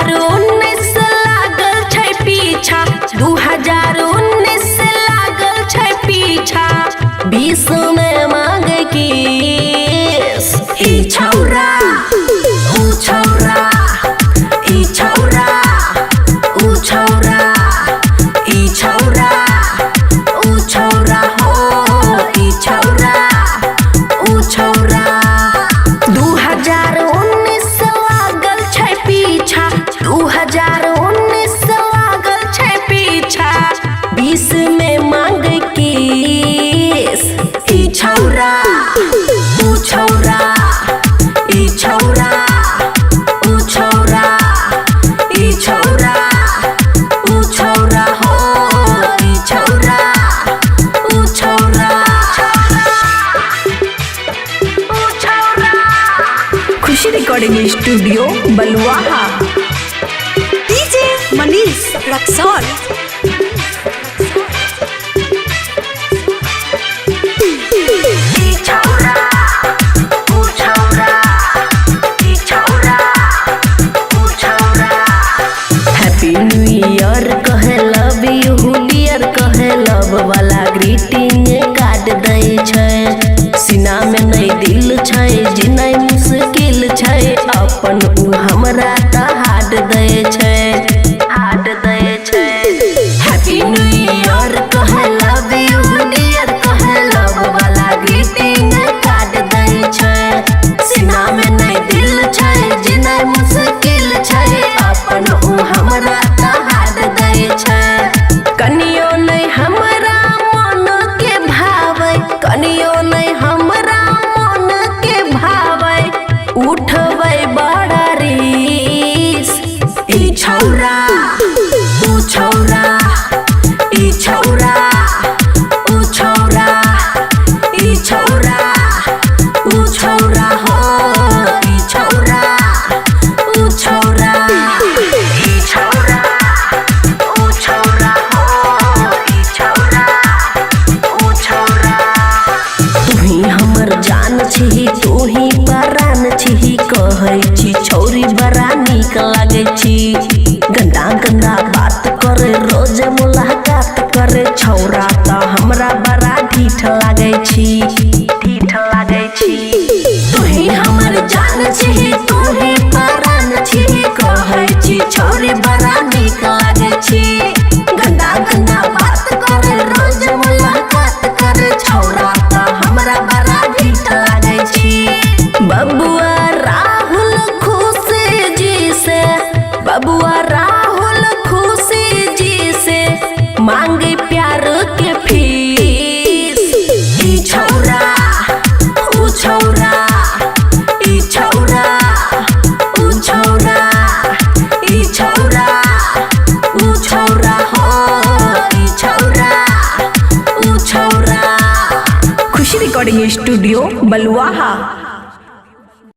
2019 लागल छै पीछा, 2019 लागल छै पीछा, 20 में मांगे किस। ई छौरा ऊ छौरा, ई छौरा ऊ छौरा, ई छौरा ऊ छौरा हो, ई छौरा ऊ छौरा। 2019 लागल छै पीछा, 2019 लागल छै पीछा, 20 में मांगे किस। ई छौरा ऊ छौरा, ई छौरा ऊ छौरा, ई छौरा ऊ छौरा हो, ई छौरा ऊ छौरा, ऊ छौरा। खुशी रिकॉर्डिंग स्टूडियो बलुआहा। डीजे मनीष रक्सौल। ई छौरा ऊ छौरा, ई छौरा ऊ छौरा। हैप्पी न्यू ईयर कहे, लव यू डियर कहे, लव वाला ग्रीटिंग कार्ड दै छै। सीना में नहीं दिल छै, जीनाइ मुश्किल छै, अपन ऊ हमरा त हार्ड दै छै, हार्ड दै छै। हैप्पी न्यू ईयर कहे, लव यू डियर कहे, लव वाला ग्रीटिंग कार्ड दै छै। सीना में नहीं दिल छै, जीनाइ मुश्किल छै, अपन ऊ हमरा त हार्ड दै छै। कनियो नहीं हमरा मन के भावै, कनियो नहीं हमरा मन के भावै, उठबै बड़ा रिस। ई छौरा ऊ छौरा, ई छौरा ऊ छौरा, ई छौरा ऊ छौरा हो, ई छौरा ऊ छौरा, ई छौरा ऊ छौरा हो, ई छौरा ऊ छौरा। तुही हमर जान छी, तुही परान छी, कहै छी छौरी बड़ा नीक लागे छी। गंदा गंदा बात करे, रोज मुलाकात करे, छौरा त हमरा बड़ा ढीठ लागे छी, ढीठ लागे छी। तुही हमर जान छी, तुही परान छी, कहै छी छौरी बड़ा नीक लागे छी। गंदा गंदा बात करे, रोज मुलाकात करे, छौरा त हमरा बड़ा ढीठ लागे छी। बबुआ राहुल खुशी जी से, बबुआ राहुल खुशी जी से मांगे प्यार के फीस। ई छौरा ऊ छौरा, ई छौरा ऊ छौरा, ई छौरा ऊ छौरा हो, ई छौरा ऊ छौरा। खुशी रिकॉर्डिंग स्टूडियो बलुआहा।